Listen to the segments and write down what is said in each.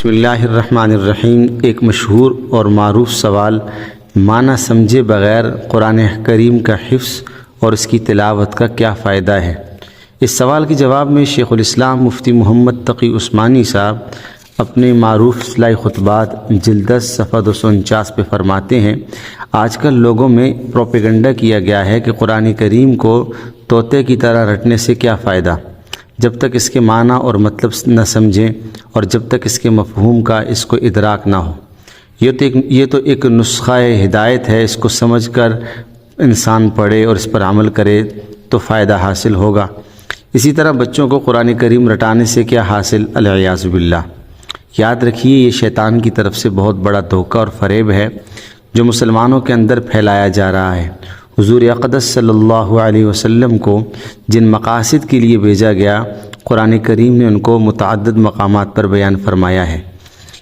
بسم اللہ الرحمن الرحیم۔ ایک مشہور اور معروف سوال، معنی سمجھے بغیر قرآن کریم کا حفظ اور اس کی تلاوت کا کیا فائدہ ہے؟ اس سوال کے جواب میں شیخ الاسلام مفتی محمد تقی عثمانی صاحب اپنے معروف اصلاحی خطبات جلد 10 صفحہ 249 پہ فرماتے ہیں، آج کل لوگوں میں پروپیگنڈا کیا گیا ہے کہ قرآن کریم کو طوطے کی طرح رٹنے سے کیا فائدہ، جب تک اس کے معنی اور مطلب نہ سمجھیں اور جب تک اس کے مفہوم کا اس کو ادراک نہ ہو۔ یہ تو ایک نسخہ ہدایت ہے، اس کو سمجھ کر انسان پڑھے اور اس پر عمل کرے تو فائدہ حاصل ہوگا۔ اسی طرح بچوں کو قرآن کریم رٹانے سے کیا حاصل؟ العیاذ باللہ۔ یاد رکھیے، یہ شیطان کی طرف سے بہت بڑا دھوکہ اور فریب ہے جو مسلمانوں کے اندر پھیلایا جا رہا ہے۔ حضور اقدس صلی اللہ علیہ وسلم کو جن مقاصد کے لیے بھیجا گیا، قرآن کریم نے ان کو متعدد مقامات پر بیان فرمایا ہے۔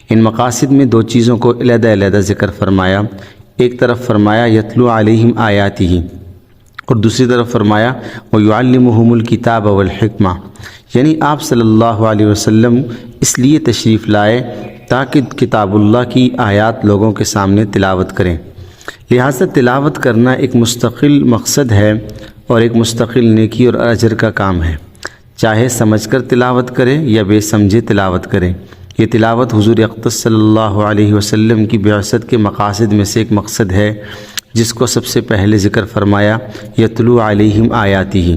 ان مقاصد میں دو چیزوں کو علیحدہ علیحدہ ذکر فرمایا۔ ایک طرف فرمایا یتلو علیہم آیاتہ، اور دوسری طرف فرمایا وَيُعَلِّمُهُمُ الْكِتَابَ وَالْحِکْمَةَ، یعنی آپ صلی اللہ علیہ وسلم اس لیے تشریف لائے تاکہ کتاب اللہ کی آیات لوگوں کے سامنے تلاوت کریں۔ لہذا تلاوت کرنا ایک مستقل مقصد ہے اور ایک مستقل نیکی اور اجر کا کام ہے، چاہے سمجھ کر تلاوت کرے یا بے سمجھے تلاوت کرے۔ یہ تلاوت حضور اقدس صلی اللہ علیہ وسلم کی بعثت کے مقاصد میں سے ایک مقصد ہے، جس کو سب سے پہلے ذکر فرمایا یتلو علیہم آیاتہ۔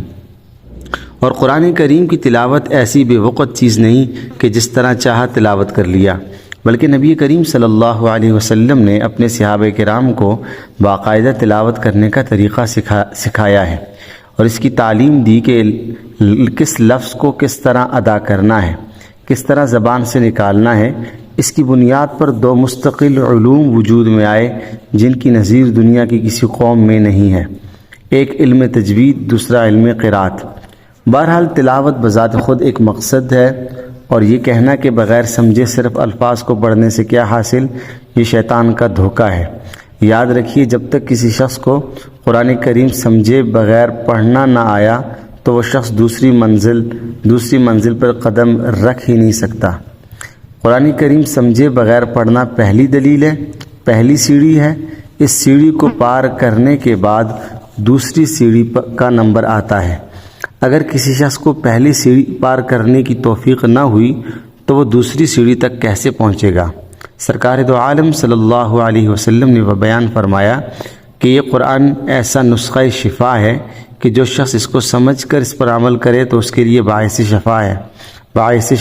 اور قرآن کریم کی تلاوت ایسی بے وقت چیز نہیں کہ جس طرح چاہا تلاوت کر لیا، بلکہ نبی کریم صلی اللہ علیہ وسلم نے اپنے صحابہ کرام کو باقاعدہ تلاوت کرنے کا طریقہ سکھایا ہے اور اس کی تعلیم دی کہ کس لفظ کو کس طرح ادا کرنا ہے، کس طرح زبان سے نکالنا ہے۔ اس کی بنیاد پر دو مستقل علوم وجود میں آئے جن کی نظیر دنیا کی کسی قوم میں نہیں ہے، ایک علم تجوید، دوسرا علم قرات۔ بہرحال تلاوت بذات خود ایک مقصد ہے، اور یہ کہنا کہ بغیر سمجھے صرف الفاظ کو پڑھنے سے کیا حاصل، یہ شیطان کا دھوکہ ہے۔ یاد رکھیے، جب تک کسی شخص کو قرآن کریم سمجھے بغیر پڑھنا نہ آیا تو وہ شخص دوسری منزل پر قدم رکھ ہی نہیں سکتا۔ قرآن کریم سمجھے بغیر پڑھنا پہلی دلیل ہے، پہلی سیڑھی ہے۔ اس سیڑھی کو پار کرنے کے بعد دوسری سیڑھی کا نمبر آتا ہے۔ اگر کسی شخص کو پہلی سیڑھی پار کرنے کی توفیق نہ ہوئی تو وہ دوسری سیڑھی تک کیسے پہنچے گا؟ سرکار دو عالم صلی اللہ علیہ وسلم نے وہ بیان فرمایا کہ یہ قرآن ایسا نسخہ شفا ہے کہ جو شخص اس کو سمجھ کر اس پر عمل کرے تو اس کے لیے باعث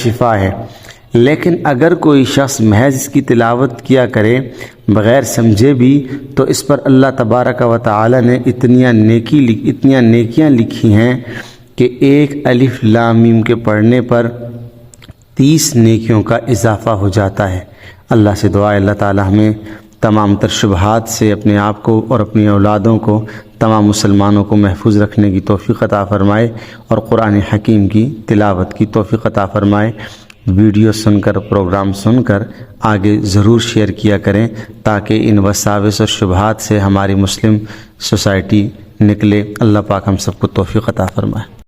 شفا ہے۔ لیکن اگر کوئی شخص محض اس کی تلاوت کیا کرے بغیر سمجھے بھی تو اس پر اللہ تبارک و تعالی نے اتنیاں نیکیاں لکھی ہیں کہ ایک الف لام میم کے پڑھنے پر 30 نیکیوں کا اضافہ ہو جاتا ہے۔ اللہ سے دعا ہے اللہ تعالی ہمیں تمام تر شبہات سے اپنے آپ کو اور اپنی اولادوں کو، تمام مسلمانوں کو محفوظ رکھنے کی توفیق عطا فرمائے اور قرآن حکیم کی تلاوت کی توفیق عطا فرمائے۔ ویڈیو سن کر، پروگرام سن کر آگے ضرور شیئر کیا کریں تاکہ ان وساوس اور شبہات سے ہماری مسلم سوسائٹی نکلے۔ اللہ پاک ہم سب کو توفیق عطا فرمائے۔